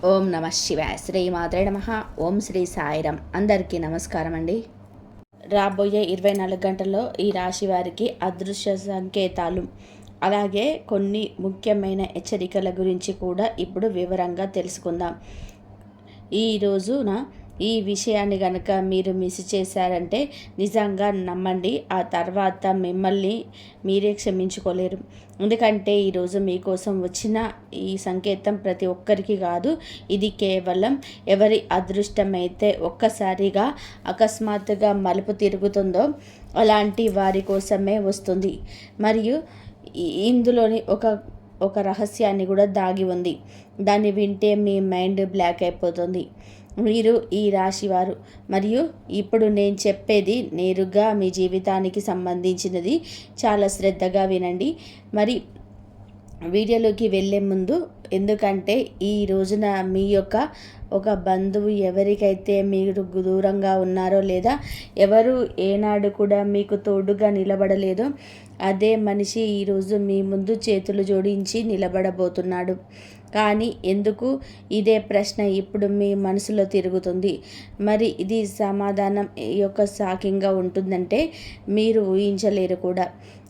ఓం నమ శివాయ. శ్రీ మాత్రే నమ. ఓం శ్రీ సాయిరం. అందరికీ నమస్కారం అండి. రాబోయే 24 గంటల్లో ఈ రాశి వారికి అదృశ్య సంకేతాలు, అలాగే కొన్ని ముఖ్యమైన హెచ్చరికల గురించి కూడా ఇప్పుడు వివరంగా తెలుసుకుందాం. ఈ రోజున ఈ విషయాన్ని కనుక మీరు మిస్ చేశారంటే నిజంగా నమ్మండి, ఆ తర్వాత మిమ్మల్ని మీరే క్షమించుకోలేరు. ఎందుకంటే ఈరోజు మీకోసం వచ్చిన ఈ సంకేతం ప్రతి ఒక్కరికి కాదు. ఇది కేవలం ఎవరి అదృష్టమైతే ఒక్కసారిగా అకస్మాత్తుగా మలుపు తిరుగుతుందో అలాంటి వారి కోసమే వస్తుంది. మరియు ఇందులోని ఒక రహస్యాన్ని కూడా దాగి ఉంది. దాన్ని వింటే మీ మైండ్ బ్లాక్ అయిపోతుంది. మీరు ఈ రాశివారు, మరియు ఇప్పుడు నేను చెప్పేది నేరుగా మీ జీవితానికి సంబంధించినది. చాలా శ్రద్ధగా వినండి. మరి వీడియోలోకి వెళ్ళే ముందు, ఎందుకంటే ఈ రోజున మీ యొక్క ఒక బంధువు ఎవరికైతే మీరు దూరంగా ఉన్నారో, లేదా ఎవరు ఏనాడు కూడా మీకు తోడుగా నిలబడలేదో అదే మనిషి ఈరోజు మీ ముందు చేతులు జోడించి నిలబడబోతున్నాడు. కానీ ఎందుకు, ఇదే ప్రశ్న ఇప్పుడు మీ మనసులో తిరుగుతుంది. మరి ఇది సమాధానం షాకింగ్గా ఉంటుందంటే మీరు ఊహించలేరు కూడా.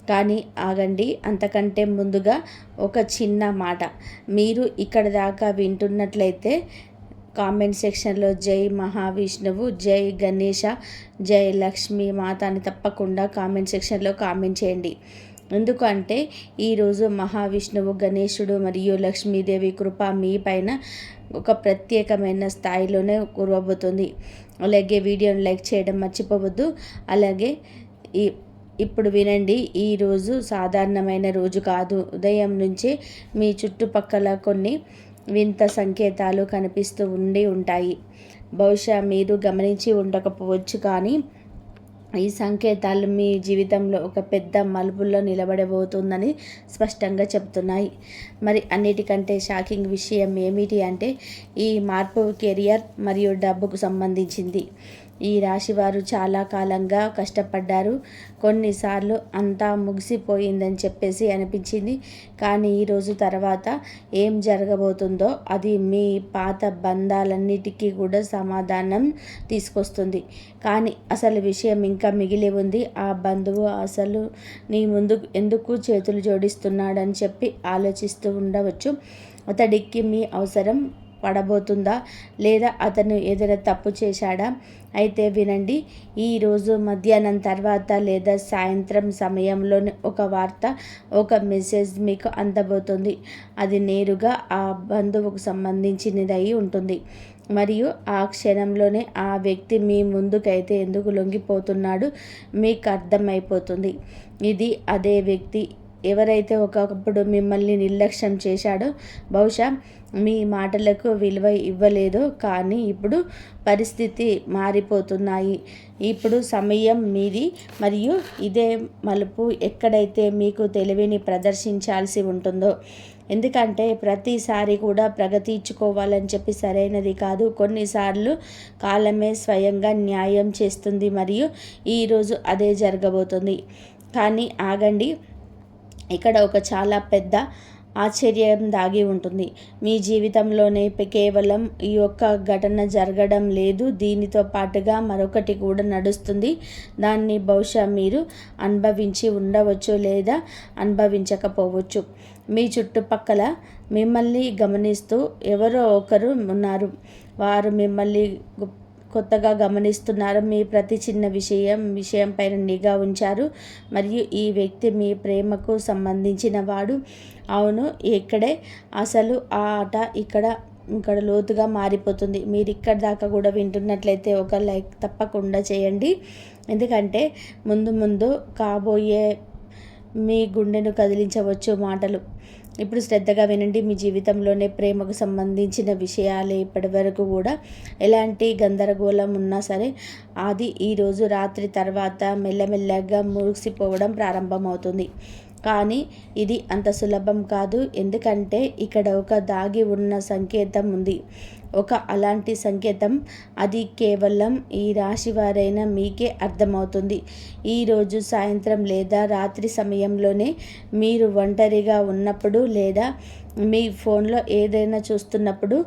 కానీ ఆగండి, అంతకంటే ముందుగా ఒక చిన్న మాట. మీరు ఇక్కడ దాకా వింటున్నట్లయితే కామెంట్ సెక్షన్లో జై మహావిష్ణువు, జై గణేష, జై లక్ష్మీ మాత అని తప్పకుండా కామెంట్ సెక్షన్లో కామెంట్ చేయండి. ఎందుకంటే ఈరోజు మహావిష్ణువు, గణేశుడు మరియు లక్ష్మీదేవి కృప మీ పైన ఒక ప్రత్యేకమైన స్థాయిలోనే కురవబోతుంది. అలాగే వీడియోని లైక్ చేయడం మర్చిపోవద్దు. అలాగే ఇప్పుడు వినండి, ఈరోజు సాధారణమైన రోజు కాదు. ఉదయం నుంచే మీ చుట్టుపక్కల కొన్ని వింత సంకేతాలు కనిపిస్తూ ఉంటాయి. బహుశా మీరు గమనించి ఉండకపోవచ్చు, కానీ ఈ సంకేతాలు మీ జీవితంలో ఒక పెద్ద మలుపుల్లో నిలబడబోతుందని స్పష్టంగా చెప్తున్నాయి. మరి అన్నిటికంటే షాకింగ్ విషయం ఏమిటి అంటే, ఈ మార్పు కెరియర్ మరియు డబ్బుకు సంబంధించింది. ఈ రాశివారు చాలా కాలంగా కష్టపడ్డారు. కొన్నిసార్లు అంతా ముగిసిపోయిందని చెప్పేసి అనిపించింది. కానీ ఈరోజు తర్వాత ఏం జరగబోతుందో అది మీ పాత బంధాలన్నిటికీ కూడా సమాధానం తీసుకొస్తుంది. కానీ అసలు విషయం ఇంకా మిగిలి ఉంది. ఆ బంధువు అసలు నీ ముందు ఎందుకు చేతులు జోడిస్తున్నాడని చెప్పి ఆలోచిస్తూ ఉండవచ్చు. అతడికి మీ అవసరం పడబోతుందా, లేదా అతను ఏదైనా తప్పు చేశాడా? అయితే వినండి, ఈరోజు మధ్యాహ్నం తర్వాత లేదా సాయంత్రం సమయంలోనే ఒక వార్త, ఒక మెసేజ్ మీకు అందబోతుంది. అది నేరుగా ఆ బంధువుకు సంబంధించినది అయి ఉంటుంది. మరియు ఆ క్షణంలోనే ఆ వ్యక్తి మీ ముందుకైతే ఎందుకు లొంగిపోతున్నాడు మీకు అర్థమైపోతుంది. ఇది అదే వ్యక్తి ఎవరైతే ఒకప్పుడు మిమ్మల్ని నిర్లక్ష్యం చేశాడో, బహుశా మీ మాటలకు విలువ ఇవ్వలేదో, కానీ ఇప్పుడు పరిస్థితి మారిపోతున్నాయి. ఇప్పుడు సమయం మీది. మరియు ఇదే మలుపు ఎక్కడైతే మీకు తెలివిని ప్రదర్శించాల్సి ఉంటుందో. ఎందుకంటే ప్రతిసారి కూడా ప్రగతి ఇచ్చుకోవాలని చెప్పి సరైనది కాదు. కొన్నిసార్లు కాలమే స్వయంగా న్యాయం చేస్తుంది. మరియు ఈరోజు అదే జరగబోతుంది. కానీ ఆగండి, ఇక్కడ ఒక చాలా పెద్ద ఆశ్చర్యం దాగి ఉంటుంది. మీ జీవితంలోనే కేవలం ఈ యొక్క ఘటన జరగడం లేదు, దీనితో పాటుగా మరొకటి కూడా నడుస్తుంది. దాన్ని బహుశా మీరు అనుభవించి ఉండవచ్చు, లేదా అనుభవించకపోవచ్చు. మీ చుట్టుపక్కల మిమ్మల్ని గమనిస్తూ ఎవరో ఒకరు ఉన్నారు. వారు మిమ్మల్ని కొత్తగా గమనిస్తున్నారు. మీ ప్రతి చిన్న విషయం పైన నిఘా ఉంచారు. మరియు ఈ వ్యక్తి మీ ప్రేమకు సంబంధించిన వాడు. అవును, ఇక్కడే అసలు ఆ ఆట ఇక్కడ లోతుగా మారిపోతుంది. మీరు ఇక్కడ దాకా కూడా వింటున్నట్లయితే ఒక లైక్ తప్పకుండా చేయండి. ఎందుకంటే ముందు కాబోయే మీ గుండెను కదిలించవచ్చు మాటలు. ఇప్పుడు శ్రద్ధగా వినండి. మీ జీవితంలోనే ప్రేమకు సంబంధించిన విషయాలే ఇప్పటి వరకు కూడా ఎలాంటి గందరగోళం ఉన్నా సరే, అది ఈరోజు రాత్రి తర్వాత మెల్లమెల్లగా ముగిసిపోవడం ప్రారంభమవుతుంది. కానీ ఇది అంత సులభం కాదు. ఎందుకంటే ఇక్కడ ఒక దాగి ఉన్న సంకేతం ఉంది. అలాంటి సంకేతం అది కేవలం ఈ రాశి వారైన మీకే అర్థమవుతుంది. ఈరోజు సాయంత్రం లేదా రాత్రి సమయంలోనే మీరు ఒంటరిగా ఉన్నప్పుడు లేదా మీ ఫోన్లో ఏదైనా చూస్తున్నప్పుడు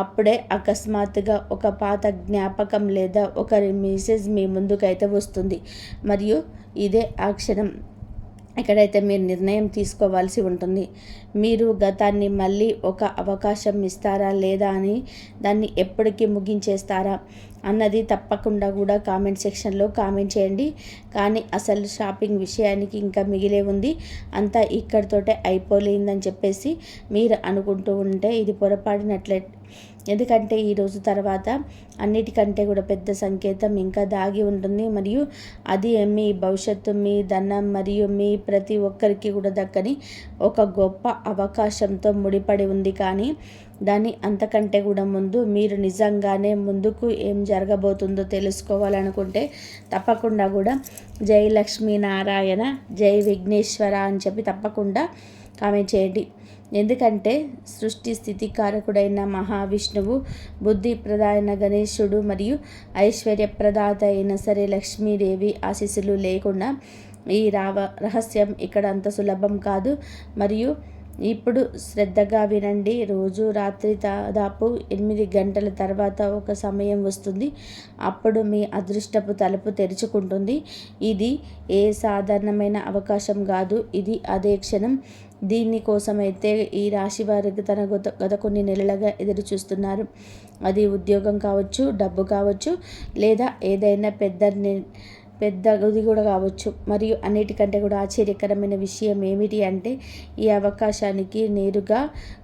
అప్పుడే అకస్మాత్తుగా ఒక పాత జ్ఞాపకం లేదా ఒకరి మెసేజ్ మీ ముందుకైతే వస్తుంది. మరియు ఇదే ఆ క్షణం ఎక్కడైతే మీరు నిర్ణయం తీసుకోవాల్సి ఉంటుంది. మీరు గతాన్ని మళ్ళీ ఒక అవకాశం ఇస్తారా లేదా అని, దాన్ని ఎప్పటికీ ముగించేస్తారా అన్నది తప్పకుండా కూడా కామెంట్ సెక్షన్లో కామెంట్ చేయండి. కానీ అసలు షాపింగ్ విషయానికి ఇంకా మిగిలే ఉంది, అంతా ఇక్కడితోటే అయిపోలేదని చెప్పేసి మీరు అనుకుంటూ ఉంటే ఇది పొరపాడినట్లే. ఎందుకంటే ఈరోజు తర్వాత అన్నిటికంటే కూడా పెద్ద సంకేతం ఇంకా దాగి ఉంటుంది. మరియు అది మీ భవిష్యత్తు, మీ ధనం మరియు మీ ప్రతి ఒక్కరికి కూడా దక్కని ఒక గొప్ప అవకాశంతో ముడిపడి ఉంది. కానీ దాని అంతకంటే కూడా ముందు మీరు నిజంగానే ముందుకు ఏం జరగబోతుందో తెలుసుకోవాలనుకుంటే తప్పకుండా కూడా జై లక్ష్మీనారాయణ, జై విఘ్నేశ్వర అని చెప్పి తప్పకుండా కామెంట్ చేయండి. ఎందుకంటే సృష్టి స్థితికారకుడైన మహావిష్ణువు, బుద్ధి ప్రదాయన గణేశుడు మరియు ఐశ్వర్యప్రదాత అయిన సరే లక్ష్మీదేవి ఆశీస్సులు లేకుండా ఈ రహస్యం ఇక్కడ అంత సులభం కాదు. మరియు ఇప్పుడు శ్రద్ధగా వినండి. రోజు రాత్రి దాదాపు 8 గంటల తర్వాత ఒక సమయం వస్తుంది. అప్పుడు మీ అదృష్టపు తలుపు తెరుచుకుంటుంది. ఇది ఏ సాధారణమైన అవకాశం కాదు, ఇది అదే క్షణం. దీనికోసమైతే ఈ రాశి వారికి గత కొన్ని నెలలుగా ఎదురు చూస్తున్నారు. అది ఉద్యోగం కావచ్చు, డబ్బు కావచ్చు, లేదా ఏదైనా పెద్దది కూడా కావచ్చు. మరియు అన్నిటికంటే కూడా ఆశ్చర్యకరమైన విషయం ఏమిటి అంటే ఈ అవకాశానికి నేరుగా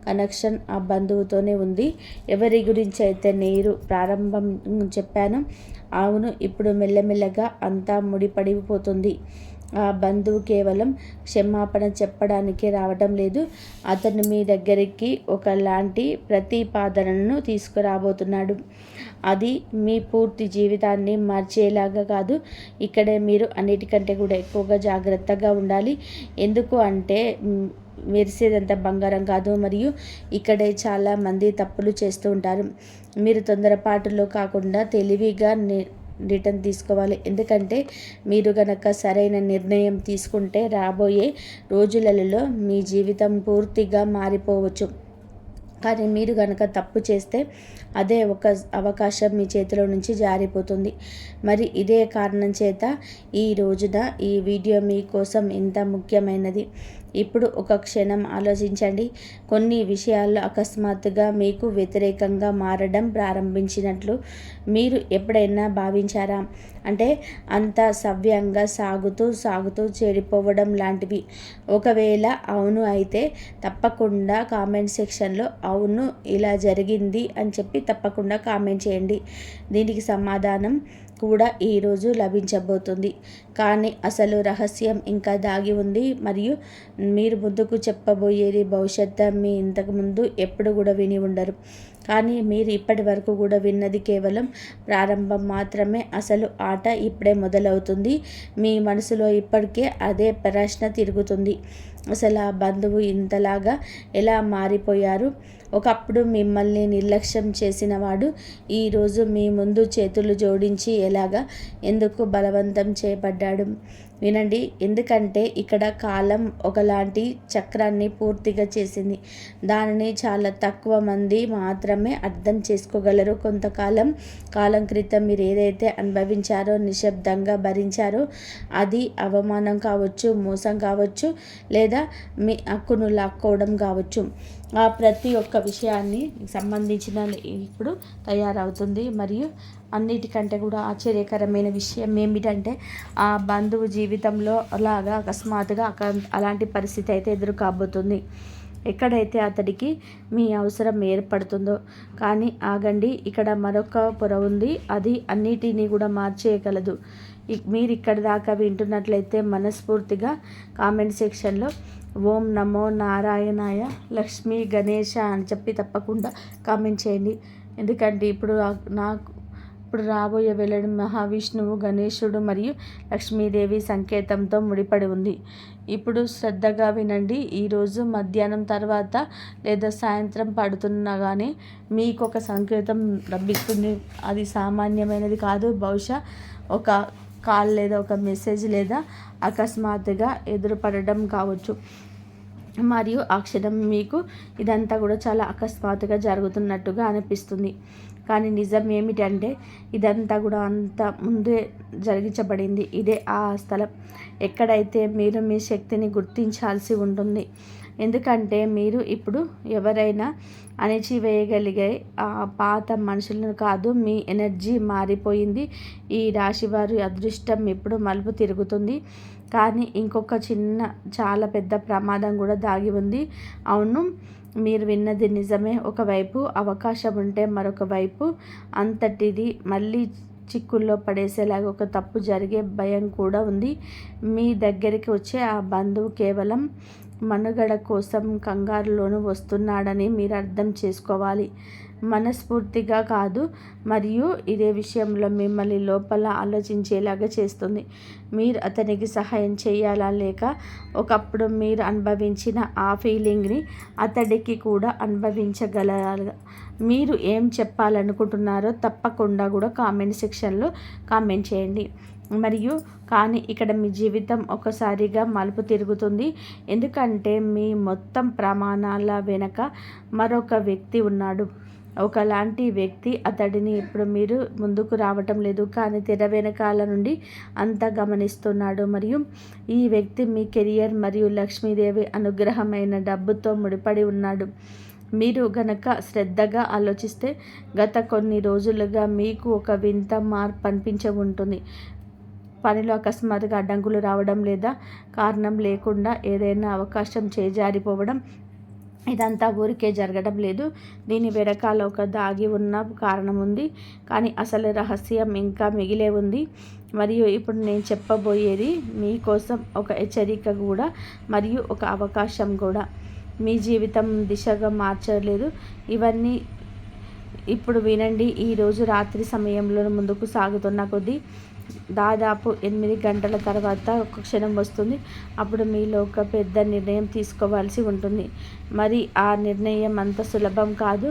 కనెక్షన్ ఆ బంధువుతోనే ఉంది. ఎవరి గురించి అయితే నేను ప్రారంభం చెప్పాను, అవును, ఇప్పుడు మెల్లమెల్లగా అంతా ముడిపడిపోతుంది. ఆ బంధువు కేవలం క్షమాపణ చెప్పడానికి రావటం లేదు, అతను మీ దగ్గరికి ఒకలాంటి ప్రతిపాదనను తీసుకురాబోతున్నాడు. అది మీ పూర్తి జీవితాన్ని మార్చేలాగా కాదు. ఇక్కడే మీరు అన్నిటికంటే కూడా ఎక్కువగా జాగ్రత్తగా ఉండాలి. ఎందుకు అంటే మెరిసేదంతా బంగారం కాదు. మరియు ఇక్కడే చాలామంది తప్పులు చేస్తూ ఉంటారు. మీరు తొందరపాటులో కాకుండా తెలివిగా రిటర్న్ తీసుకోవాలి. ఎందుకంటే మీరు గనక సరైన నిర్ణయం తీసుకుంటే రాబోయే రోజులలో మీ జీవితం పూర్తిగా మారిపోవచ్చు. కానీ మీరు కనుక తప్పు చేస్తే అదే ఒక అవకాశం మీ చేతిలో నుంచి జారిపోతుంది. మరి ఇదే కారణం చేత ఈ రోజున ఈ వీడియో మీకోసం ఇంత ముఖ్యమైనది. ఇప్పుడు ఒక క్షణం ఆలోచించండి. కొన్ని విషయాల్లో అకస్మాత్తుగా మీకు వ్యతిరేకంగా మారడం ప్రారంభించినట్లు మీరు ఎప్పుడైనా భావించారా? అంటే అంత సవ్యంగా సాగుతూ చెడిపోవడం లాంటివి. ఒకవేళ అవును అయితే తప్పకుండా కామెంట్ సెక్షన్లో అవును ఇలా జరిగింది అని చెప్పి తప్పకుండా కామెంట్ చేయండి. దీనికి సమాధానం కూడా ఈరోజు లభించబోతుంది. కానీ అసలు రహస్యం ఇంకా దాగి ఉంది. మరియు మీరు ముందుకు చెప్పబోయేది భవిష్యత్తు మీ ఇంతకుముందు ఎప్పుడు కూడా విని ఉండరు. కానీ మీరు ఇప్పటి వరకు కూడా విన్నది కేవలం ప్రారంభం మాత్రమే. అసలు ఆట ఇప్పుడే మొదలవుతుంది. మీ మనసులో ఇప్పటికే అదే ప్రశ్న తిరుగుతుంది. అసలు ఆ బంధువు ఇంతలాగా ఎలా మారిపోయారు? ఒకప్పుడు మిమ్మల్ని నిర్లక్ష్యం చేసిన వాడు ఈరోజు మీ ముందు చేతులు జోడించి ఎందుకు బలవంతం చేయబడ్డాడు? వినండి. ఎందుకంటే ఇక్కడ కాలం ఒకలాంటి చక్రాన్ని పూర్తిగా చేసింది. దానిని చాలా తక్కువ మంది మాత్రమే అర్థం చేసుకోగలరు. కాలం క్రితం మీరు ఏదైతే అనుభవించారో, నిశ్శబ్దంగా భరించారో, అది అవమానం కావచ్చు, మోసం కావచ్చు, లేదా మీ హక్కును లాక్కోవడం కావచ్చు, ఆ ప్రతి ఒక్క విషయాన్ని సంబంధించిన ఇప్పుడు తయారవుతుంది. మరియు అన్నిటికంటే కూడా ఆశ్చర్యకరమైన విషయం ఏమిటంటే ఆ బంధువు జీవితంలో అలాగా అకస్మాత్తుగా అలాంటి పరిస్థితి అయితే ఎదురు కాబోతుంది. ఎక్కడైతే అతడికి మీ అవసరం ఏర్పడుతుందో. కానీ ఆగండి, ఇక్కడ మరొక పొర ఉంది. అది అన్నిటినీ కూడా మార్చేయగలదు. మీరు ఇక్కడి దాకా వింటున్నట్లయితే మనస్ఫూర్తిగా కామెంట్ సెక్షన్లో ఓం నమో నారాయణాయ, లక్ష్మీ గణేశ అని చెప్పి తప్పకుండా కామెంట్ చేయండి. ఎందుకంటే ఇప్పుడు రాబోయే వేళ మహావిష్ణువు, గణేశుడు మరియు లక్ష్మీదేవి సంకేతంతో ముడిపడి ఉంది. ఇప్పుడు శ్రద్ధగా వినండి. ఈరోజు మధ్యాహ్నం తర్వాత లేదా సాయంత్రం పడుతున్నా కానీ మీకు ఒక సంకేతం లభిస్తుంది. అది సామాన్యమైనది కాదు. బహుశా ఒక కాల్ లేదా ఒక మెసేజ్ లేదా అకస్మాత్తుగా ఎదురుపడడం కావచ్చు. మరియు ఆ క్షణం మీకు ఇదంతా కూడా చాలా అకస్మాత్తుగా జరుగుతున్నట్టుగా అనిపిస్తుంది. కానీ నిజం ఏమిటంటే ఇదంతా కూడా అంత ముందే జరిగించబడింది. ఇదే ఆ స్థలం ఎక్కడైతే మీరు మీ శక్తిని గుర్తించాల్సి ఉంటుంది. ఎందుకంటే మీరు ఇప్పుడు ఎవరైనా అణిచివేయగలిగే ఆ పాత మనుషులను కాదు, మీ ఎనర్జీ మారిపోయింది. ఈ రాశివారి అదృష్టం ఇప్పుడు మలుపు తిరుగుతుంది. కానీ ఇంకొక చిన్న చాలా పెద్ద ప్రమాదం కూడా దాగి ఉంది. అవును, మీరు విన్నది నిజమే. ఒకవైపు అవకాశం ఉంటే మరొక వైపు అంతటిది మళ్ళీ చిక్కుల్లో పడేసేలాగా ఒక తప్పు జరిగే భయం కూడా ఉంది. మీ దగ్గరికి వచ్చే ఆ బంధువు కేవలం మనుగడ కోసం కంగారులోనూ వస్తున్నాడని మీరు అర్థం చేసుకోవాలి. మనస్ఫూర్తిగా కాదు. మరియు ఇదే విషయంలో మిమ్మల్ని లోపల ఆలోచించేలాగా చేస్తుంది. మీరు అతనికి సహాయం చేయాలా, లేక ఒకప్పుడు మీరు అనుభవించిన ఆ ఫీలింగ్ని అతడికి కూడా అనుభవించగలరా? మీరు ఏం చెప్పాలనుకుంటున్నారో తప్పకుండా కూడా కామెంట్ సెక్షన్లో కామెంట్ చేయండి. మరియు కానీ ఇక్కడ మీ జీవితం ఒకసారిగా మలుపు తిరుగుతుంది. ఎందుకంటే మీ మొత్తం ప్రమాణాల వెనక మరొక వ్యక్తి ఉన్నాడు. ఒకలాంటి వ్యక్తి. అతడిని ఇప్పుడు మీరు ముందుకు రావటం లేదు, కానీ తెర వెనకాల నుండి అంతా గమనిస్తున్నాడు. మరియు ఈ వ్యక్తి మీ కెరియర్ మరియు లక్ష్మీదేవి అనుగ్రహమైన డబ్బుతో ముడిపడి ఉన్నాడు. మీరు గనక శ్రద్ధగా ఆలోచిస్తే గత కొన్ని రోజులుగా మీకు ఒక వింత మార్పు అనిపించి ఉంటుంది. పనిలో అకస్మాత్తుగా అడ్డంకులు రావడం లేదా కారణం లేకుండా ఏదైనా అవకాశం చేజారిపోవడం, ఇదంతా ఊరికే జరగడం లేదు. దీని వెనకాల ఒక దాగి ఉన్న కారణం ఉంది. కానీ అసలు రహస్యం ఇంకా మిగిలే ఉంది. మరియు ఇప్పుడు నేను చెప్పబోయేది మీకోసం ఒక హెచ్చరిక కూడా మరియు ఒక అవకాశం కూడా. మీ జీవితం దిశగా మార్చలేదు. ఇవన్నీ ఇప్పుడు వినండి. ఈరోజు రాత్రి సమయంలో ముందుకు సాగుతున్న కొద్దీ దాదాపు 8 గంటల తర్వాత ఒక క్షణం వస్తుంది. అప్పుడు మీలో ఒక పెద్ద నిర్ణయం తీసుకోవాల్సి ఉంటుంది. మరి ఆ నిర్ణయం అంత సులభం కాదు.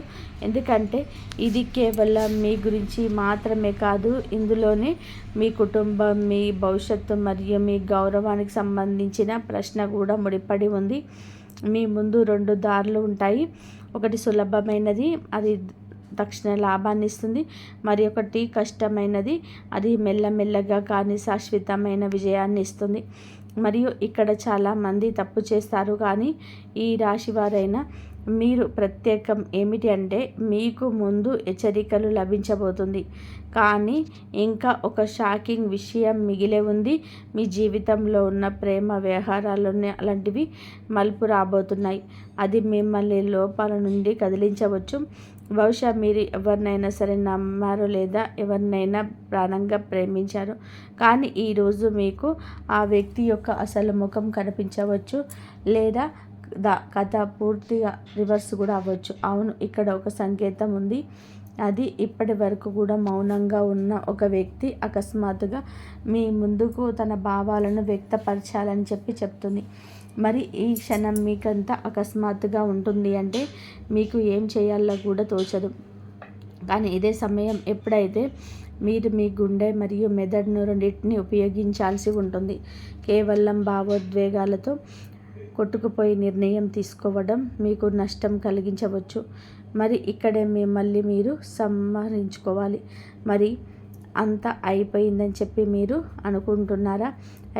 ఎందుకంటే ఇది కేవలం మీ గురించి మాత్రమే కాదు, ఇందులోనే మీ కుటుంబం, మీ భవిష్యత్తు మరియు మీ గౌరవానికి సంబంధించిన ప్రశ్న కూడా ముడిపడి ఉంది. మీ ముందు 2 దారులు ఉంటాయి. ఒకటి సులభమైనది, అది తక్షణ లాభాన్ని ఇస్తుంది. మరి ఒకటి కష్టమైనది, అది మెల్లమెల్లగా కానీ శాశ్వతమైన విజయాన్ని ఇస్తుంది. మరియు ఇక్కడ చాలామంది తప్పు చేస్తారు. కానీ ఈ రాశి వారైనా మీరు ప్రత్యేకం ఏమిటి అంటే మీకు ముందు హెచ్చరికలు లభించబోతుంది. కానీ ఇంకా ఒక షాకింగ్ విషయం మిగిలే ఉంది. మీ జీవితంలో ఉన్న ప్రేమ వ్యవహారాల్లోనే అలాంటివి మలుపు రాబోతున్నాయి. అది మిమ్మల్ని లోపాల నుండి కదిలించవచ్చు. బహుశా మీరు ఎవరినైనా సరే నమ్మారు లేదా ఎవరినైనా ప్రాణంగా ప్రేమించారు. కానీ ఈరోజు మీకు ఆ వ్యక్తి యొక్క అసలు ముఖం కనిపించవచ్చు, లేదా కథ పూర్తిగా రివర్స్ కూడా అవ్వచ్చు. అవును, ఇక్కడ ఒక సంకేతం ఉంది. అది ఇప్పటి వరకు కూడా మౌనంగా ఉన్న ఒక వ్యక్తి అకస్మాత్తుగా మీ ముందుకు తన భావాలను వ్యక్తపరచాలని చెప్తుంది. మరి ఈ క్షణం మీకంతా అకస్మాత్తుగా ఉంటుంది. అంటే మీకు ఏం చేయాలో కూడా తోచదు. కానీ ఇదే సమయం ఎప్పుడైతే మీరు మీ గుండె మరియు మెదడును రెండింటిని ఉపయోగించాల్సి ఉంటుంది. కేవలం భావోద్వేగాలతో కొట్టుకుపోయి నిర్ణయం తీసుకోవడం మీకు నష్టం కలిగించవచ్చు. మరి ఇక్కడే మిమ్మల్ని మీరు సంహరించుకోవాలి. మరి అంతా అయిపోయిందని చెప్పి మీరు అనుకుంటున్నారా?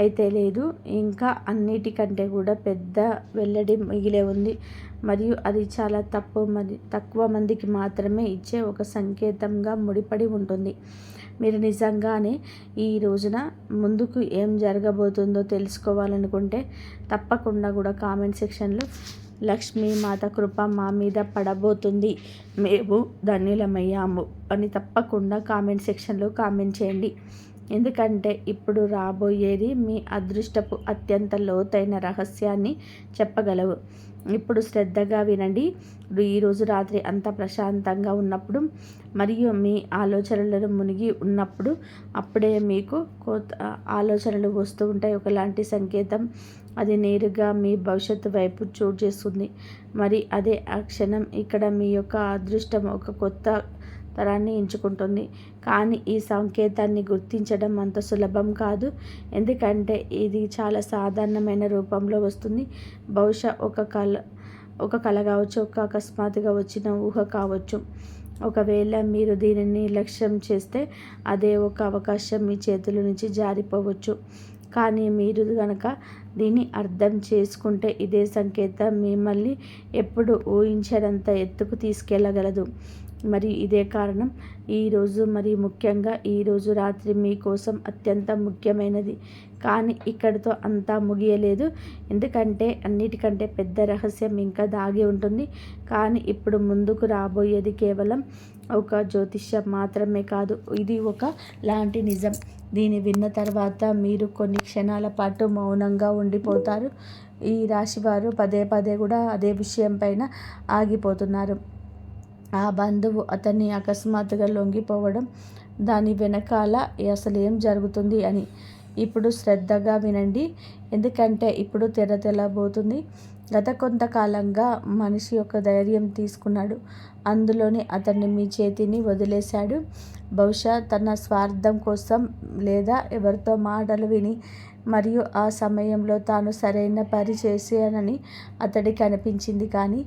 అయితే లేదు, ఇంకా అన్నిటికంటే కూడా పెద్ద వెల్లడి మిగిలే ఉంది. మరియు అది చాలా తక్కువ మందికి మాత్రమే ఇచ్చే ఒక సంకేతంగా ముడిపడి ఉంటుంది. మీరు నిజంగానే ఈ రోజున ముందుకు ఏం జరగబోతుందో తెలుసుకోవాలనుకుంటే తప్పకుండా కూడా కామెంట్ సెక్షన్లో లక్ష్మీ మాత కృప మా మీద పడబోతుంది, మేము ధన్యులమయ్యాము అని తప్పకుండా కామెంట్ సెక్షన్లో కామెంట్ చేయండి. ఎందుకంటే ఇప్పుడు రాబోయేది మీ అదృష్టపు అత్యంత లోతైన రహస్యాన్ని చెప్పగలవు. ఇప్పుడు శ్రద్ధగా వినండి. ఈరోజు రాత్రి అంత ప్రశాంతంగా ఉన్నప్పుడు మరియు మీ ఆలోచనలను మునిగి ఉన్నప్పుడు అప్పుడే మీకు కొత్త ఆలోచనలు వస్తూ ఉంటాయి. ఒకలాంటి సంకేతం. అది నేరుగా మీ భవిష్యత్తు వైపు చోటు చేస్తుంది. మరి అదే ఆ క్షణం ఇక్కడ మీ యొక్క అదృష్టం ఒక కొత్త తరాన్ని ఎంచుకుంటుంది. కానీ ఈ సంకేతాన్ని గుర్తించడం అంత సులభం కాదు. ఎందుకంటే ఇది చాలా సాధారణమైన రూపంలో వస్తుంది. బహుశా ఒక కళ కావచ్చు, ఒక అకస్మాత్తుగా వచ్చిన ఊహ కావచ్చు. ఒకవేళ మీరు దీనిని నిర్లక్ష్యం చేస్తే అదే ఒక అవకాశం మీ చేతుల నుంచి జారిపోవచ్చు. కానీ మీరు కనుక దీన్ని అర్థం చేసుకుంటే ఇదే సంకేతం మిమ్మల్ని ఎప్పుడు ఊహించనంత ఎత్తుకు తీసుకెళ్ళగలదు. మరి ఇదే కారణం ఈరోజు, మరి ముఖ్యంగా ఈరోజు రాత్రి మీకోసం అత్యంత ముఖ్యమైనది. కానీ ఇక్కడితో అంతా ముగియలేదు. ఎందుకంటే అన్నిటికంటే పెద్ద రహస్యం ఇంకా దాగి ఉంటుంది. కానీ ఇప్పుడు ముందుకు రాబోయేది కేవలం ఒక జ్యోతిష్యం మాత్రమే కాదు, ఇది ఒక లాంటి నిజం. దీన్ని విన్న తర్వాత మీరు కొన్ని క్షణాల పాటు మౌనంగా ఉండిపోతారు. ఈ రాశివారు పదే పదే కూడా అదే విషయం పైన ఆగిపోతున్నారు. ఆ బంధువు అతన్ని అకస్మాత్తుగా లొంగిపోవడం, దాని వెనకాల అసలు ఏం జరుగుతుంది అని. ఇప్పుడు శ్రద్ధగా వినండి. ఎందుకంటే ఇప్పుడు తెల్లబోతుంది. గత కొంతకాలంగా మనిషి యొక్క ధైర్యం తీసుకున్నాడు. అందులోనే అతన్ని మీ చేతిని వదిలేశాడు. బహుశా తన స్వార్థం కోసం లేదా ఎవరితో మాటలు విని, మరియు ఆ సమయంలో తాను సరైన పని చేశానని అతడికి అనిపించింది. కానీ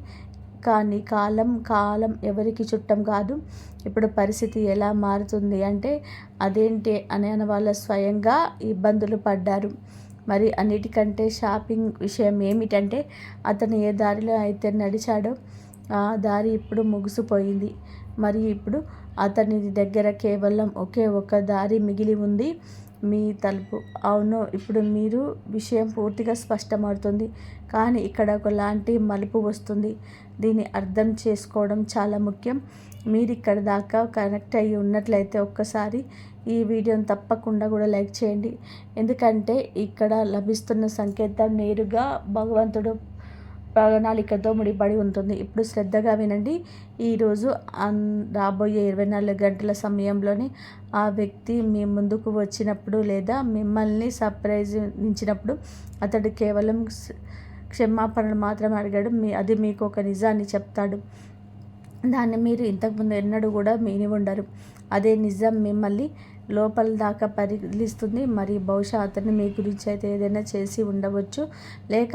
కాలం ఎవరికి చుట్టం కాదు. ఇప్పుడు పరిస్థితి ఎలా మారుతుంది అంటే అదేంటి అని వాళ్ళ స్వయంగా ఇబ్బందులు పడ్డారు. మరి అన్నిటికంటే షాపింగ్ విషయం ఏమిటంటే అతను ఏ దారిలో అయితే నడిచాడో ఆ దారి ఇప్పుడు ముగిసిపోయింది. మరియు ఇప్పుడు అతని దగ్గర కేవలం ఒకే ఒక దారి మిగిలి ఉంది, మీ తలుపు. అవును, ఇప్పుడు మీరు విషయం పూర్తిగా స్పష్టమవుతుంది. కానీ ఇక్కడ ఒకలాంటి మలుపు వస్తుంది. దీన్ని అర్థం చేసుకోవడం చాలా ముఖ్యం. మీరు ఇక్కడ దాకా కనెక్ట్ అయ్యి ఉన్నట్లయితే ఒక్కసారి ఈ వీడియోని తప్పకుండా కూడా లైక్ చేయండి. ఎందుకంటే ఇక్కడ లభిస్తున్న సంకేతం నేరుగా భగవంతుడు ప్రణాళికతో ముడిపడి ఉంటుంది. ఇప్పుడు శ్రద్ధగా వినండి. ఈరోజు రాబోయే 24 గంటల సమయంలోనే ఆ వ్యక్తి మీ ముందుకు వచ్చినప్పుడు లేదా మిమ్మల్ని సర్ప్రైజించినప్పుడు అతడు కేవలం క్షమాపణలు మాత్రమే అడిగాడు. అది మీకు ఒక నిజాన్ని చెప్తాడు. దాన్ని మీరు ఇంతకుముందు ఎన్నడూ కూడా విని ఉండరు. అదే నిజం మిమ్మల్ని లోపల దాకా పరిగణిస్తుంది. మరి బహుశా అతను మీ గురించి అయితే ఏదైనా చేసి ఉండవచ్చు, లేక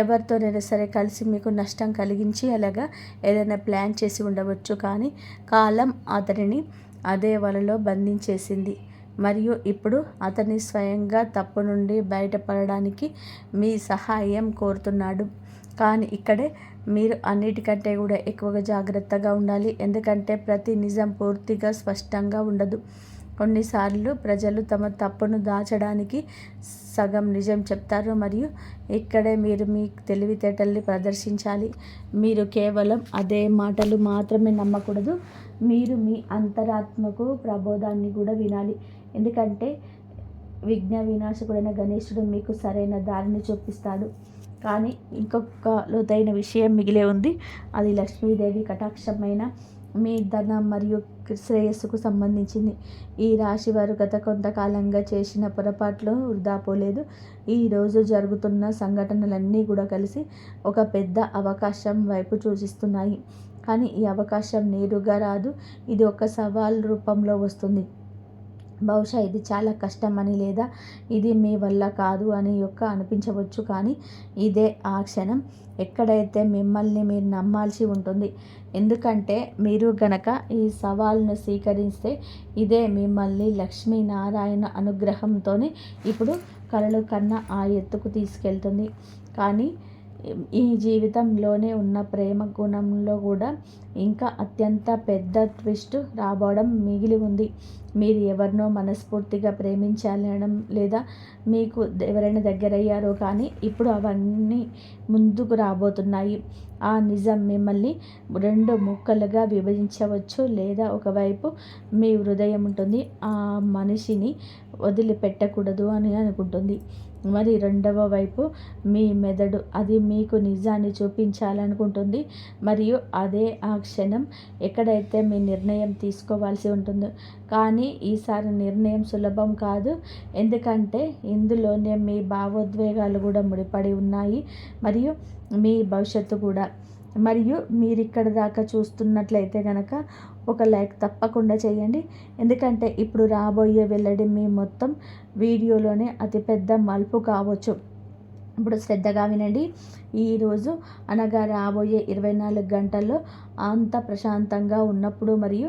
ఎవరితోనైనా సరే కలిసి మీకు నష్టం కలిగించి అలాగా ఏదైనా ప్లాన్ చేసి ఉండవచ్చు. కానీ కాలం అతనిని అదే వలలో బంధించేసింది. మరియు ఇప్పుడు అతని స్వయంగా తప్పు నుండి బయటపడడానికి మీ సహాయం కోరుతున్నాడు. కానీ ఇక్కడే మీరు అన్నిటికంటే కూడా ఎక్కువగా జాగ్రత్తగా ఉండాలి. ఎందుకంటే ప్రతి నిజం పూర్తిగా స్పష్టంగా ఉండదు. కొన్నిసార్లు ప్రజలు తమ తప్పును దాచడానికి సగం నిజం చెప్తారు. మరియు ఇక్కడే మీరు మీ తెలివితేటల్ని ప్రదర్శించాలి. మీరు కేవలం అదే మాటలు మాత్రమే నమ్మకూడదు. మీరు మీ అంతరాత్మకు ప్రబోధాన్ని కూడా వినాలి. ఎందుకంటే విఘ్న వినాశకుడైన గణేశుడు మీకు సరైన దారిని చూపిస్తాడు. కానీ ఇంకొక లోతైన విషయం మిగిలే ఉంది. అది లక్ష్మీదేవి కటాక్షమైన మీ ధనం మరియు శ్రేయస్సుకు సంబంధించింది. ఈ రాశి వారు గత కొంతకాలంగా చేసిన పొరపాట్లు వృధా పోలేదు. ఈరోజు జరుగుతున్న సంఘటనలన్నీ కూడా కలిసి ఒక పెద్ద అవకాశం వైపు సూచిస్తున్నాయి. కానీ ఈ అవకాశం నేరుగా రాదు, ఇది ఒక సవాల్ రూపంలో వస్తుంది. బహుశా ఇది చాలా కష్టమని లేదా ఇది మీ వల్ల కాదు అని అనిపించవచ్చు. కానీ ఇదే ఆ క్షణం ఎక్కడైతే మిమ్మల్ని మీరు నమ్మాల్సి ఉంటుంది. ఎందుకంటే మీరు గనక ఈ సవాల్ను స్వీకరిస్తే ఇదే మిమ్మల్ని లక్ష్మీనారాయణ అనుగ్రహంతోనే ఇప్పుడు కలలు కన్నా ఆ ఎత్తుకు తీసుకెళ్తుంది. కానీ ఈ జీవితంలోనే ఉన్న ప్రేమ గుణంలో కూడా ఇంకా అత్యంత పెద్ద ట్విస్ట్ రాబోవడం మిగిలి ఉంది. మీరు ఎవరినో మనస్ఫూర్తిగా ప్రేమించాలనడం లేదా మీకు ఎవరైనా దగ్గరయ్యారో కానీ ఇప్పుడు అవన్నీ ముందుకు రాబోతున్నాయి. ఆ నిజం మిమ్మల్ని 2 ముక్కలుగా విభజించవచ్చు, లేదా ఒకవైపు మీ హృదయం ఉంటుంది, ఆ మనిషిని వదిలిపెట్టకూడదు అని అనుకుంటుంది. మరి రెండవ వైపు మీ మెదడు, అది మీకు నిజాన్ని చూపించాలనుకుంటుంది. మరియు అదే ఆ క్షణం ఎక్కడైతే మీ నిర్ణయం తీసుకోవాల్సి ఉంటుందో. కానీ ఈసారి నిర్ణయం సులభం కాదు, ఎందుకంటే ఇందులోనే మీ భావోద్వేగాలు కూడా ముడిపడి ఉన్నాయి, మరియు మీ భవిష్యత్తు కూడా. మరియు మీరు ఇక్కడ దాకా చూస్తున్నట్లయితే కనుక ఒక లైక్ తప్పకుండా చేయండి, ఎందుకంటే ఇప్పుడు రాబోయే వెల్లడి మీ మొత్తం వీడియోలోనే అతిపెద్ద మలుపు కావచ్చు. ఇప్పుడు శ్రద్ధగా వినండి. ఈరోజు అనగా రాబోయే 24 గంటల్లో అంత ప్రశాంతంగా ఉన్నప్పుడు మరియు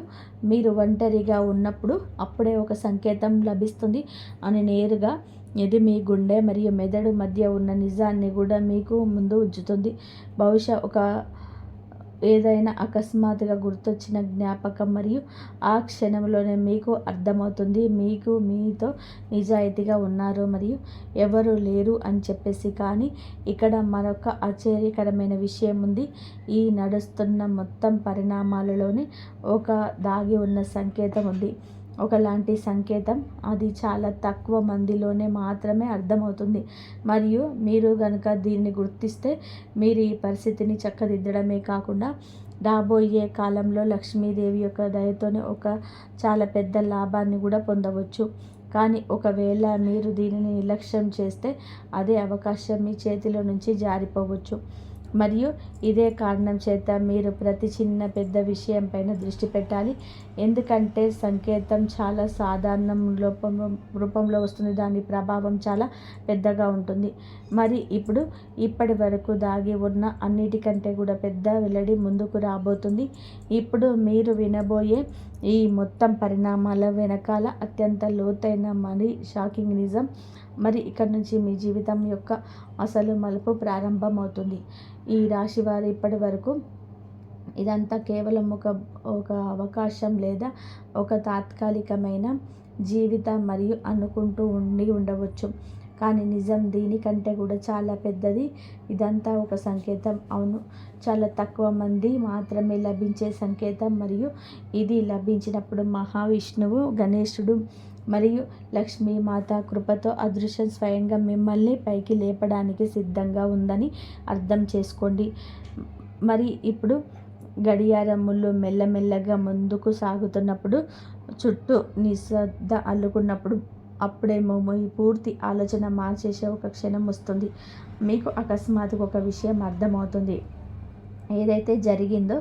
మీరు ఒంటరిగా ఉన్నప్పుడు అప్పుడే ఒక సంకేతం లభిస్తుంది అని నేరుగా ఇది మీ గుండె మరియు మెదడు మధ్య ఉన్న నిజాన్ని కూడా మీకు ముందు ఉంచుతుంది. బహుశా ఏదైనా అకస్మాత్తుగా గుర్తొచ్చిన జ్ఞాపకం, మరియు ఆ క్షణంలోనే మీకు అర్థమవుతుంది మీకు మీతో నిజాయితీగా ఉన్నారు మరియు ఎవరు లేరు అని చెప్పేసి. కానీ ఇక్కడ మరొక ఆశ్చర్యకరమైన విషయం ఉంది. ఈ నడుస్తున్న మొత్తం పరిణామాలలోనే ఒక దాగి ఉన్న సంకేతం ఉంది, ఒకలాంటి సంకేతం. అది చాలా తక్కువ మందిలోనే మాత్రమే అర్థమవుతుంది, మరియు మీరు కనుక దీన్ని గుర్తిస్తే మీరు ఈ పరిస్థితిని చక్కదిద్దడమే కాకుండా రాబోయే కాలంలో లక్ష్మీదేవి యొక్క దయతోనే ఒక చాలా పెద్ద లాభాన్ని కూడా పొందవచ్చు. కానీ ఒకవేళ మీరు దీనిని నిర్లక్ష్యం చేస్తే అదే అవకాశం మీ చేతిలో నుంచి జారిపోవచ్చు. మరియు ఇదే కారణం చేత మీరు ప్రతి చిన్న పెద్ద విషయం పైన దృష్టి పెట్టాలి, ఎందుకంటే సంకేతం చాలా సాధారణ రూపంలో వస్తుంది, దాని ప్రభావం చాలా పెద్దగా ఉంటుంది. మరి ఇప్పటి వరకు దాగి ఉన్న అన్నిటికంటే కూడా పెద్ద వెల్లడి ముందుకు రాబోతుంది. ఇప్పుడు మీరు వినబోయే ఈ మొత్తం పరిణామాల వెనకాల అత్యంత లోతైన మరి షాకింగ్ నిజం. మరి ఇక్కడ నుంచి మీ జీవితం యొక్క అసలు మలుపు ప్రారంభమవుతుంది. ఈ రాశి వారు ఇప్పటి వరకు ఇదంతా కేవలం ఒక అవకాశం లేదా ఒక తాత్కాలికమైన జీవితం మరియు అనుకుంటూ ఉండవచ్చు. కానీ నిజం దీనికంటే కూడా చాలా పెద్దది. ఇదంతా ఒక సంకేతం, అవును, చాలా తక్కువ మంది మాత్రమే లభించే సంకేతం. మరియు ఇది లభించినప్పుడు మహావిష్ణువు, గణేశుడు మరియు లక్ష్మీమాత కృపతో అదృశ్యం స్వయంగా మిమ్మల్ని పైకి లేపడానికి సిద్ధంగా ఉందని అర్థం చేసుకోండి. మరి ఇప్పుడు గడియారములు మెల్లమెల్లగా ముందుకు సాగుతున్నప్పుడు, చుట్టూ నిశ్శబ్ద అల్లుకున్నప్పుడు, అప్పుడేమో ఈ పూర్తి ఆలోచన మార్చేసే ఒక క్షణం వస్తుంది. మీకు అకస్మాత్తుగా ఒక విషయం అర్థమవుతుంది. ఏదైతే జరిగిందో,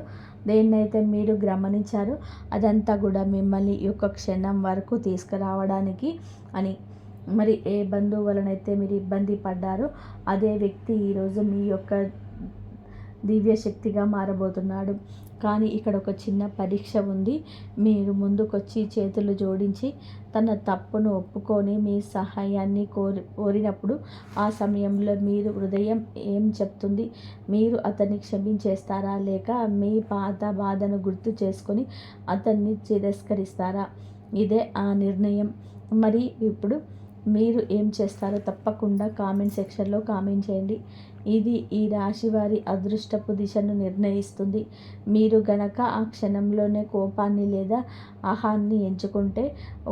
దేన్నైతే మీరు గమనించారో అదంతా కూడా మిమ్మల్ని ఈ యొక్క క్షణం వరకు తీసుకురావడానికి అని. మరి ఏ బంధువు వలనైతే మీరు ఇబ్బంది పడ్డారో అదే వ్యక్తి ఈరోజు మీ యొక్క దివ్య శక్తిగా మారబోతున్నాడు. కానీ ఇక్కడ ఒక చిన్న పరీక్ష ఉంది. మీరు ముందుకొచ్చి చేతులు జోడించి తన తప్పును ఒప్పుకొని మీ సహాయాన్ని కోరినప్పుడు ఆ సమయంలో మీరు హృదయం ఏం చెప్తుంది? మీరు అతన్ని క్షమించేస్తారా, లేక మీ పాత బాధను గుర్తు చేసుకొని అతన్ని తిరస్కరిస్తారా? ఇదే ఆ నిర్ణయం. మరి ఇప్పుడు మీరు ఏం చేస్తారో తప్పకుండా కామెంట్ సెక్షన్లో కామెంట్ చేయండి. ఇది ఈ రాశి వారి అదృష్టపు దిశను నిర్ణయిస్తుంది. మీరు గనక ఆ క్షణంలోనే కోపాన్ని లేదా ఆహాన్ని ఎంచుకుంటే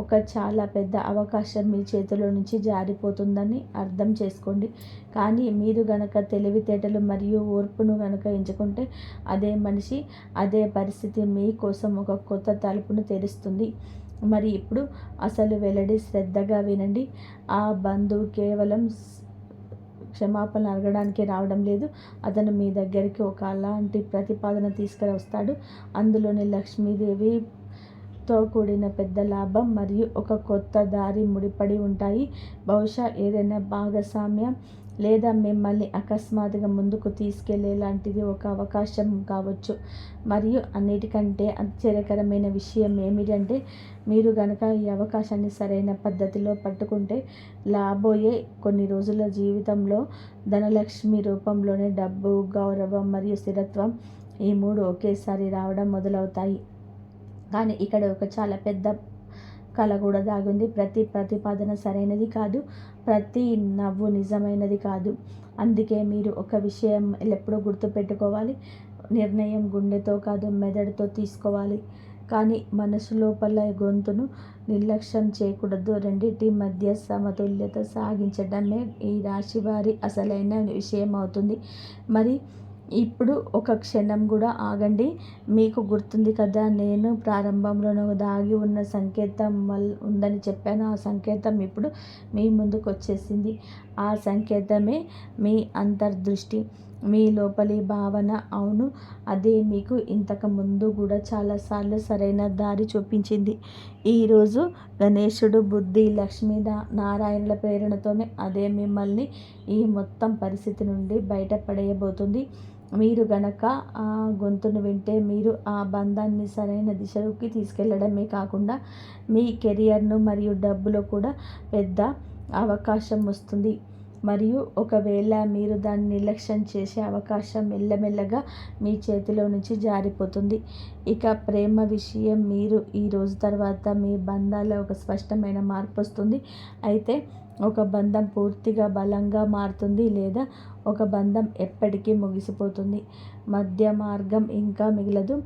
ఒక చాలా పెద్ద అవకాశం మీ చేతిలో నుంచి జారిపోతుందని అర్థం చేసుకోండి. కానీ మీరు గనక తెలివితేటలు మరియు ఓర్పును గనక ఎంచుకుంటే అదే మనిషి, అదే పరిస్థితి మీ కోసం ఒక కొత్త తలుపును తెరుస్తుంది. మరి ఇప్పుడు అసలు వెల్లడి, శ్రద్ధగా వినండి. ఆ బంధువు కేవలం క్షమాపణ అడగడానికి రావడం లేదు, అతను మీ దగ్గరికి ఒక అలాంటి ప్రతిపాదన తీసుకువస్తాడు. అందులోని లక్ష్మీదేవితో కూడిన పెద్ద లాభం మరియు ఒక కొత్త దారి ముడిపడి ఉంటాయి. బహుశా ఏదైనా భాగస్వామ్యం లేదా మిమ్మల్ని అకస్మాత్తుగా ముందుకు తీసుకెళ్లేలాంటిది ఒక అవకాశం కావచ్చు. మరియు అన్నిటికంటే ఆశ్చర్యకరమైన విషయం ఏమిటంటే, మీరు గనక ఈ అవకాశాన్ని సరైన పద్ధతిలో పట్టుకుంటే రాబోయే కొన్ని రోజుల జీవితంలో ధనలక్ష్మి రూపంలోనే డబ్బు, గౌరవం మరియు స్థిరత్వం, ఈ 3 ఒకేసారి రావడం మొదలవుతాయి. కానీ ఇక్కడ ఒక చాలా పెద్ద కళ కూడా దాగుంది. ప్రతి ప్రతిపాదన సరైనది కాదు, ప్రతి నవ్వు నిజమైనది కాదు. అందుకే మీరు ఒక విషయం ఎల్లప్పుడూ గుర్తుపెట్టుకోవాలి. నిర్ణయం గుండెతో కాదు, మెదడుతో తీసుకోవాలి. కానీ మనసు లోపల గొంతును నిర్లక్ష్యం చేయకూడదు. రెండింటి మధ్య సమతుల్యత సాగించడమే ఈ రాశి వారి అసలైన విషయం అవుతుంది. మరి ఇప్పుడు ఒక క్షణం కూడా ఆగండి. మీకు గుర్తుంది కదా, నేను ప్రారంభంలోనే దాగి ఉన్న సంకేతం ఉందని చెప్పాను. ఆ సంకేతం ఇప్పుడు మీ ముందుకు వచ్చేసింది. ఆ సంకేతమే మీ అంతర్దృష్టి, మీ లోపలి భావన. అవును, అదే మీకు ఇంతకు ముందు కూడా చాలాసార్లు సరైన దారి చూపించింది. ఈరోజు గణేశుడు, బుద్ధి, లక్ష్మీ నారాయణుల ప్రేరణతోనే అదే మిమ్మల్ని ఈ మొత్తం పరిస్థితి నుండి బయటపడేయబోతుంది. మీరు గనక ఆ గొంతును వింటే మీరు ఆ బంధాన్ని సరైన దిశలోకి తీసుకెళ్లడమే కాకుండా మీ కెరియర్ను మరియు డబ్బులో కూడా పెద్ద అవకాశం వస్తుంది. మరియు ఒకవేళ మీరు దాన్ని నిర్లక్ష్యం చేసే అవకాశం మెల్లమెల్లగా మీ చేతిలో నుంచి జారిపోతుంది. ఇక ప్రేమ విషయం, మీరు ఈ రోజు తర్వాత మీ బంధాల్లో ఒక స్పష్టమైన మార్పు వస్తుంది. అయితే ఒక బంధం పూర్తిగా బలంగా మారుతుంది, లేదా ఒక బంధం ఎప్పటికీ ముగిసిపోతుంది. మధ్య మార్గం ఇంకా మిగలదు.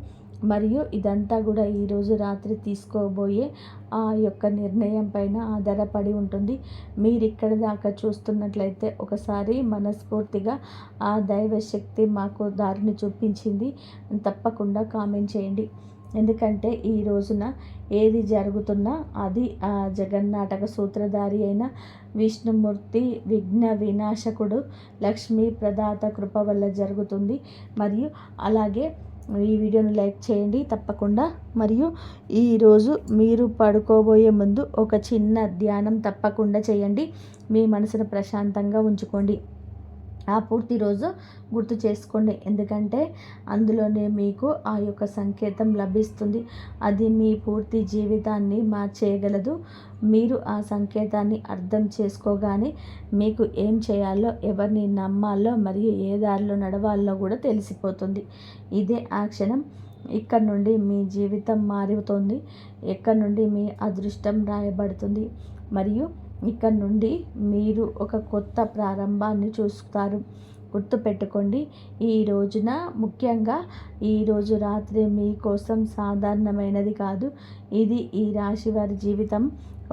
మరియు ఇదంతా కూడా ఈరోజు రాత్రి తీసుకోబోయే ఆ యొక్క నిర్ణయం పైన ఆధారపడి ఉంటుంది. మీరు ఇక్కడి దాకా చూస్తున్నట్లయితే ఒకసారి మనస్ఫూర్తిగా ఆ దైవశక్తి మాకు దారిని చూపించింది తప్పకుండా కామెంట్ చేయండి. ఎందుకంటే ఈ రోజున ఏది జరుగుతున్నా అది ఆ జగన్నాటక సూత్రధారి అయిన విష్ణుమూర్తి, విఘ్న వినాశకుడు, లక్ష్మీ ప్రదాత కృప వల్ల జరుగుతుంది. మరియు అలాగే ఈ వీడియోని లైక్ చేయండి తప్పకుండా. మరియు ఈరోజు మీరు పడుకోబోయే ముందు ఒక చిన్న ధ్యానం తప్పకుండా చేయండి. మీ మనసును ప్రశాంతంగా ఉంచుకోండి. ఆ పూర్తి రోజు గుర్తు చేసుకోండి. ఎందుకంటే అందులోనే మీకు ఆ యొక్క సంకేతం లభిస్తుంది. అది మీ పూర్తి జీవితాన్ని మార్చేయగలదు. మీరు ఆ సంకేతాన్ని అర్థం చేసుకోగానే మీకు ఏం చేయాలో, ఎవరిని నమ్మాలో మరియు ఏ దారిలో నడవాలో కూడా తెలిసిపోతుంది. ఇదే ఆ క్షణం. ఇక్కడ నుండి మీ జీవితం మారుతుంది. ఇక్కడ నుండి మీ అదృష్టం రాయబడుతుంది. మరియు ఇక్కడ నుండి మీరు ఒక కొత్త ప్రారంభాన్ని చూస్తారు. గుర్తుపెట్టుకోండి, ఈ రోజున ముఖ్యంగా ఈరోజు రాత్రి మీకోసం సాధారణమైనది కాదు. ఇది ఈ రాశి వారి జీవితం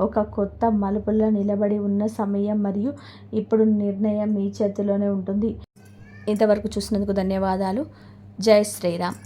ఒక కొత్త మలుపులో నిలబడి ఉన్న సమయం. మరియు ఇప్పుడు నిర్ణయం మీ చేతిలోనే ఉంటుంది. ఇంతవరకు చూసినందుకు ధన్యవాదాలు. జై శ్రీరామ్.